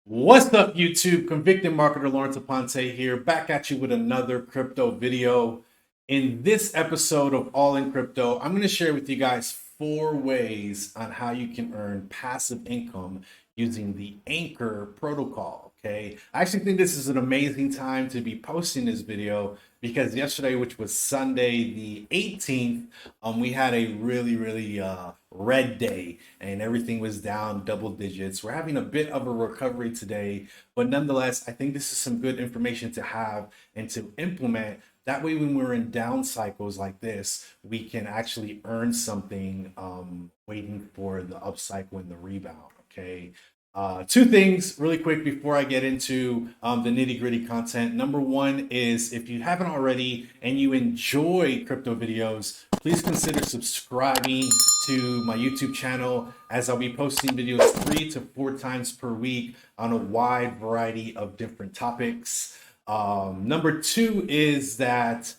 What's up, YouTube? Convicted marketer Lawrence Aponte here, back at you with another crypto video. In this episode of All in Crypto, I'm going to share with you guys 4 ways on how you can earn passive income using the Anchor protocol. Okay, I actually think this is an amazing time to be posting this video because yesterday, which was Sunday the 18th, we had a really red day and everything was down double digits. We're having a bit of a recovery today, but nonetheless, I think this is some good information to have and to implement. That way, when we're in down cycles like this, we can actually earn something waiting for the up cycle and the rebound. Okay. Two things really quick before I get into the nitty gritty content. Number one is if you haven't already and you enjoy crypto videos, please consider subscribing to my YouTube channel as I'll be posting videos 3 to 4 times per week on a wide variety of different topics. Number two is that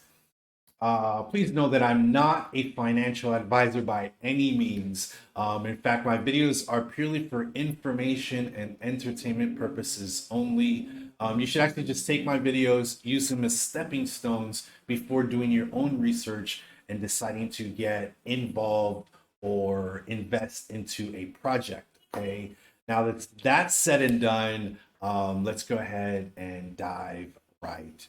please know that I'm not a financial advisor by any means. In fact, my videos are purely for information and entertainment purposes only. You should actually just take my videos, use them as stepping stones before doing your own research and deciding to get involved or invest into a project. Okay. Now that that's said and done, let's go ahead and dive right.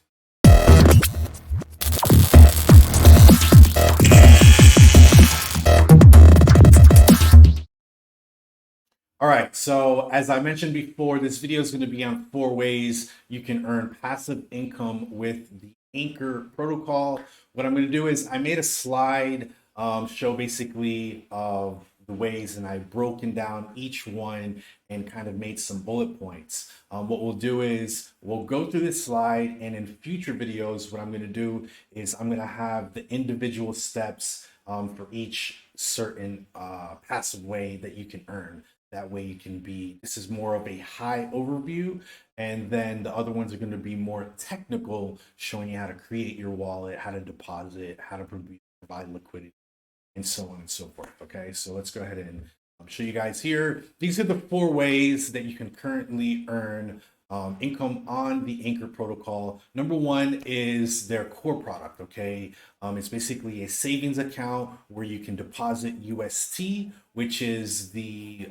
All right, so as I mentioned before, this video is going to be on 4 ways you can earn passive income with the Anchor protocol. What I'm going to do is I made a slide show basically of the ways, and I've broken down each one and kind of made some bullet points. What we'll do is we'll go through this slide, and in future videos, what I'm going to do is I'm going to have the individual steps for each certain passive way that you can earn. That way you can be, this is more of a high overview, and then the other ones are going to be more technical, showing you how to create your wallet, how to deposit, how to provide liquidity, and so on and so forth. Okay, so let's go ahead and show you guys here. These are the 4 ways that you can currently earn income on the Anchor protocol. Number one is their core product. Okay, it's basically a savings account where you can deposit UST, which is the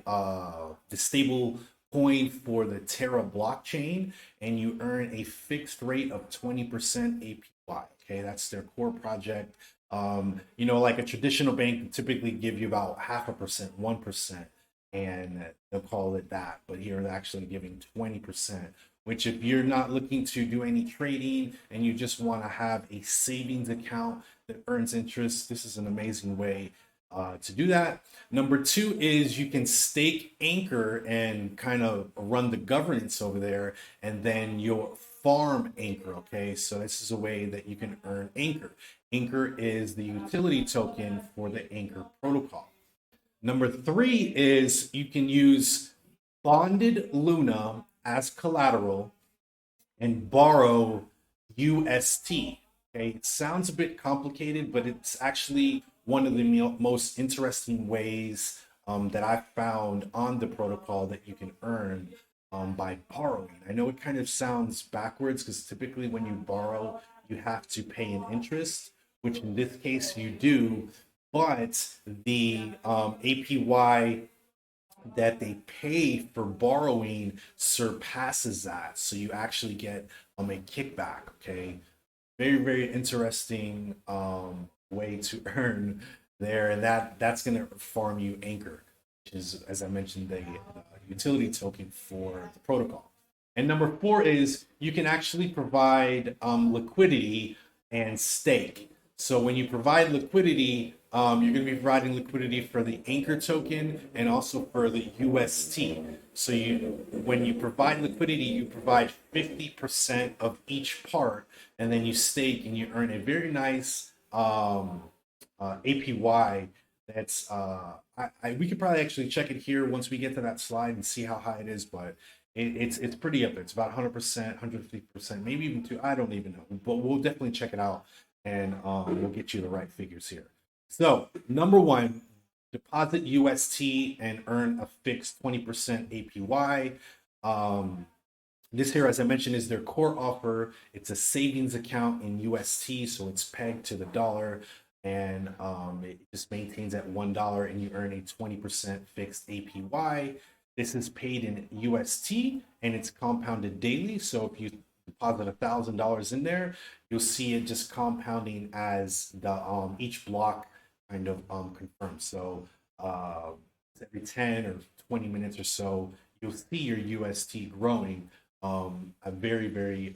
stable coin for the Terra blockchain, and you earn a fixed rate of 20% APY. Okay, that's their core project. Like a traditional bank would typically give you about 0.5%, 1%, and they'll call it that. But here they're actually giving 20%, which if you're not looking to do any trading and you just want to have a savings account that earns interest, this is an amazing way to do that. Number two is you can stake Anchor and kind of run the governance over there, and then you'll farm Anchor. Okay, so this is a way that you can earn Anchor. Anchor is the utility token for the Anchor protocol. Number three is you can use bonded Luna as collateral and borrow UST. Okay, it sounds a bit complicated, but it's actually one of the most interesting ways that I've found on the protocol that you can earn by borrowing. I know it kind of sounds backwards because typically when you borrow, you have to pay an interest, which in this case you do, but the APY that they pay for borrowing surpasses that. So you actually get a kickback. Okay, very interesting way to earn there, and that's going to farm you Anchor, which is, as I mentioned, the utility token for the protocol. And number four is you can actually provide liquidity and stake. So when you provide liquidity, you're going to be providing liquidity for the Anchor token and also for the UST. So when you provide liquidity, you provide 50% of each part, and then you stake and you earn a very nice APY. That's we could probably actually check it here once we get to that slide and see how high it is, but it's pretty up there. It's about 100%, 150%, maybe even two. I don't even know, but we'll definitely check it out, and we'll get you the right figures here. So number one, deposit UST and earn a fixed 20% APY. This here, as I mentioned, is their core offer. It's a savings account in UST, so it's pegged to the dollar, and it just maintains at $1, and you earn a 20% fixed APY. This is paid in UST, and it's compounded daily. So if you deposit $1,000 in there, you'll see it just compounding as the each block kind of confirms. So every 10 or 20 minutes or so, you'll see your UST growing a very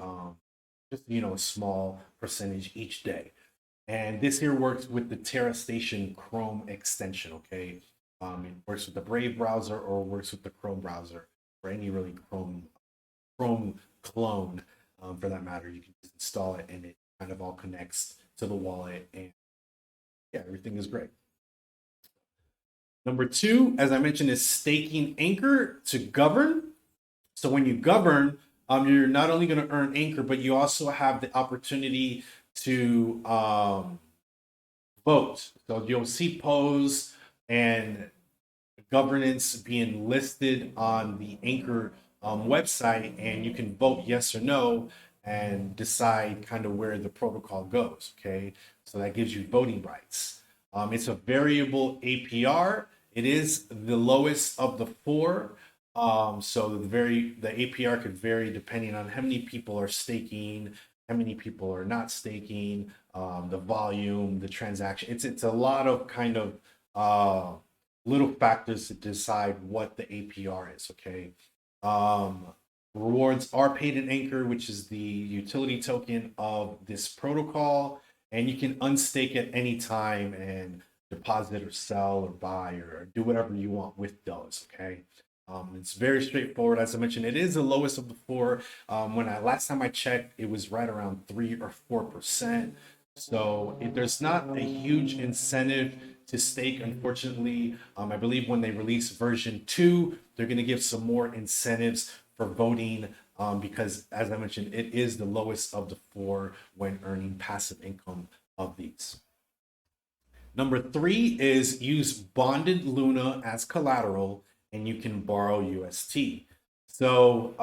just a small percentage each day. And this here works with the Terra Station Chrome extension. Okay, it works with the Brave browser or works with the Chrome browser or any really Chrome clone for that matter. You can just install it and it kind of all connects to the wallet, and yeah, everything is great. Number two, as I mentioned, is staking Anchor to govern. So when you govern, you're not only going to earn Anchor, but you also have the opportunity to vote. So you'll see pose and governance being listed on the Anchor website, and you can vote yes or no and decide kind of where the protocol goes. Okay, so that gives you voting rights. It's a variable APR. It is the lowest of the four. So the APR could vary depending on how many people are staking, how many people are not staking, the volume, the transaction. It's a lot of kind of little factors to decide what the APR is. Okay. Um, Rewards are paid in Anchor, which is the utility token of this protocol, and you can unstake at any time and deposit or sell or buy or do whatever you want with those. Okay. It's very straightforward. As I mentioned, it is the lowest of the four. When I last time I checked, it was right around 3 or 4%. So there's not a huge incentive to stake, unfortunately. I believe when they release version 2, they're going to give some more incentives for voting because, as I mentioned, it is the lowest of the four when earning passive income of these. Number three is use bonded Luna as collateral and you can borrow UST. So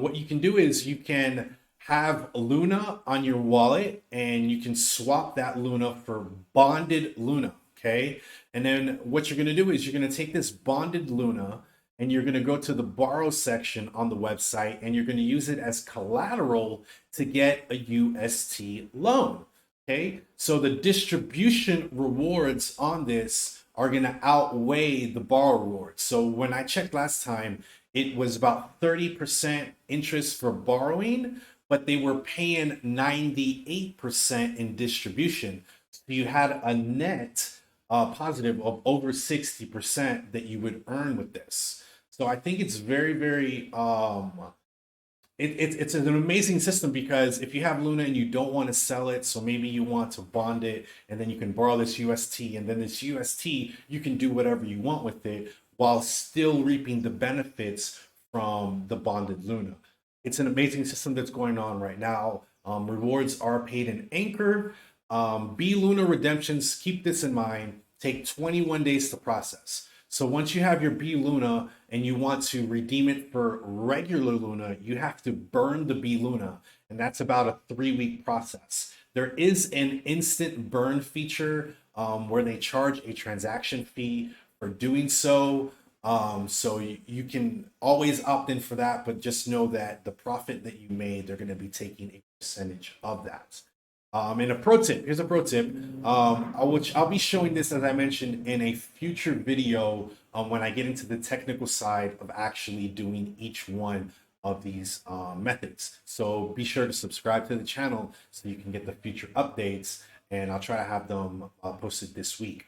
what you can do is you can have Luna on your wallet and you can swap that Luna for bonded Luna. Okay. And then what you're going to do is you're going to take this bonded Luna and you're going to go to the borrow section on the website and you're going to use it as collateral to get a UST loan. Okay, so the distribution rewards on this are going to outweigh the borrow rewards. So when I checked last time, it was about 30% interest for borrowing, but they were paying 98% in distribution. So you had a net positive of over 60% that you would earn with this. So I think it's very it's an amazing system because if you have Luna and you don't want to sell it, so maybe you want to bond it and then you can borrow this UST, and then this UST, you can do whatever you want with it while still reaping the benefits from the bonded Luna. It's an amazing system that's going on right now. Rewards are paid in Anchor. bLuna redemptions, keep this in mind, take 21 days to process. So once you have your bLuna and you want to redeem it for regular Luna, you have to burn the bLuna, and that's about a 3-week process. There is an instant burn feature where they charge a transaction fee for doing so. So you can always opt in for that, but just know that the profit that you made, they're going to be taking a percentage of that. And a pro tip, here's a pro tip. I'll be showing this, as I mentioned, in a future video when I get into the technical side of actually doing each one of these methods. So be sure to subscribe to the channel so you can get the future updates, and I'll try to have them posted this week.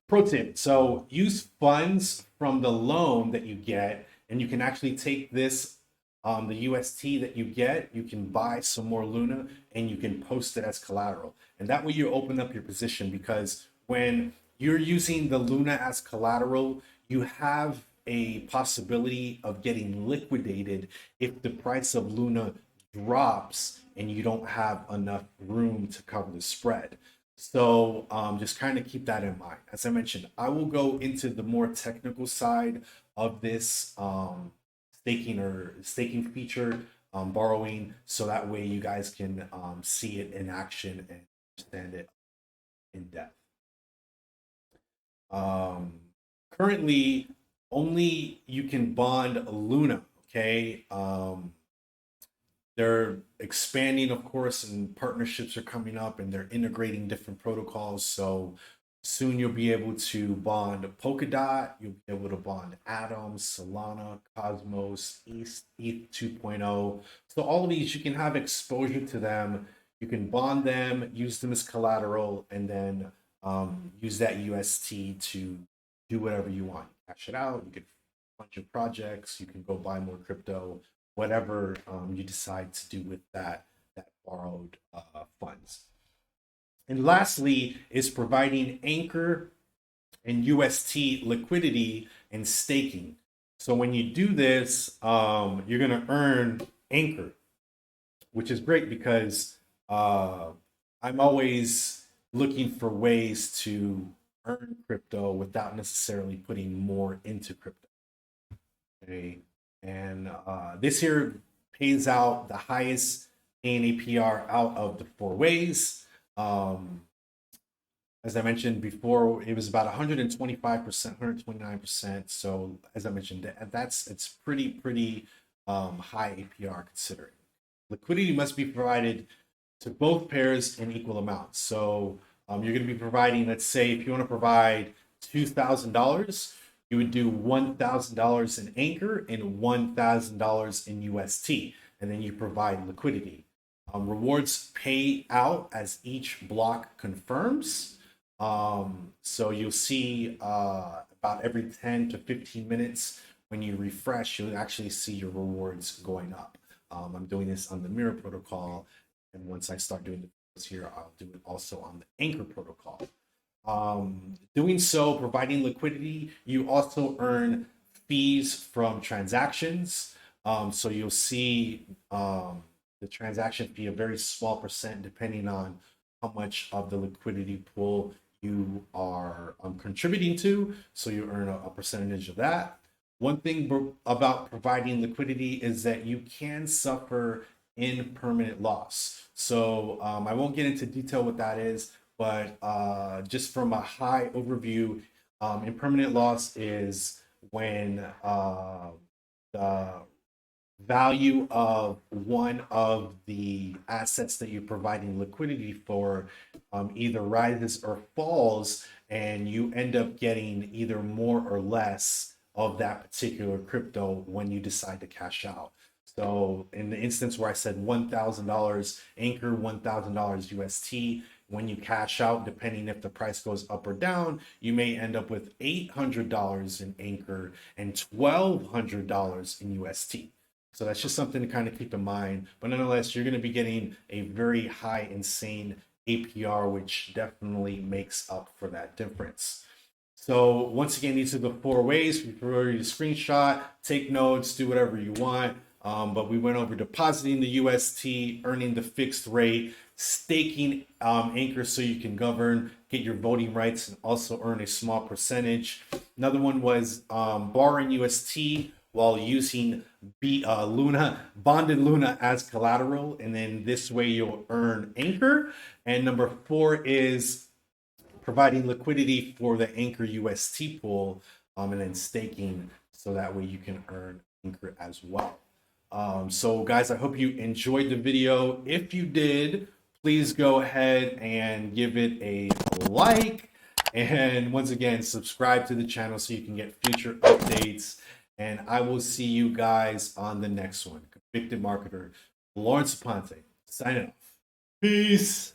Pro tip, so use funds from the loan that you get, and you can actually take this the UST that you get, you can buy some more Luna and you can post it as collateral. And that way you open up your position, because when you're using the Luna as collateral, you have a possibility of getting liquidated if the price of Luna drops and you don't have enough room to cover the spread. So just kind of keep that in mind. As I mentioned, I will go into the more technical side of this staking feature, borrowing, so that way you guys can see it in action and understand it in depth. Um, Currently, only you can bond Luna. Okay. They're expanding, of course, and partnerships are coming up, and they're integrating different protocols. So soon you'll be able to bond Polkadot, you'll be able to bond Atom, Solana, Cosmos, ETH 2.0. So all of these, you can have exposure to them. You can bond them, use them as collateral, and then use that UST to do whatever you want. Cash it out, you can fund your projects, you can go buy more crypto, whatever you decide to do with that borrowed funds. And lastly is providing Anchor and UST liquidity and staking. So when you do this, you're going to earn Anchor, which is great because I'm always looking for ways to earn crypto without necessarily putting more into crypto. Okay. And this here pays out the highest APR out of the four ways. As I mentioned before, it was about 125%, 129%. So as I mentioned, it's pretty high APR considering. Liquidity must be provided to both pairs in equal amounts. So you're going to be providing, let's say, if you want to provide $2,000, you would do $1,000 in Anchor and $1,000 in UST, and then you provide liquidity. Rewards pay out as each block confirms. So you'll see about every 10 to 15 minutes when you refresh, you'll actually see your rewards going up. I'm doing this on the Mirror protocol, and once I start doing this here, I'll do it also on the Anchor protocol. Doing so, providing liquidity, you also earn fees from transactions. So you'll see the transaction fee, a very small percent, depending on how much of the liquidity pool you are contributing to. So you earn a percentage of that. One thing about providing liquidity is that you can suffer impermanent loss. So I won't get into detail what that is, but just from a high overview, impermanent loss is when the value of one of the assets that you're providing liquidity for either rises or falls, and you end up getting either more or less of that particular crypto when you decide to cash out. So in the instance where I said $1,000 Anchor, $1,000 UST, when you cash out, depending if the price goes up or down, you may end up with $800 in Anchor and $1,200 in UST. So that's just something to kind of keep in mind. But nonetheless, you're going to be getting a very high, insane APR, which definitely makes up for that difference. So once again, these are the four ways. We prefer you to screenshot, take notes, do whatever you want. But we went over depositing the UST, earning the fixed rate, staking Anchor so you can govern, get your voting rights, and also earn a small percentage. Another one was borrowing UST while using bLuna, bonded Luna as collateral, and then this way you'll earn Anchor. And number four is providing liquidity for the Anchor UST pool, and then staking so that way you can earn Anchor as well. So guys, I hope you enjoyed the video. If you did, please go ahead and give it a like. And once again, subscribe to the channel so you can get future updates. And I will see you guys on the next one. Convicted Marketer, Lawrence Aponte, signing off. Peace.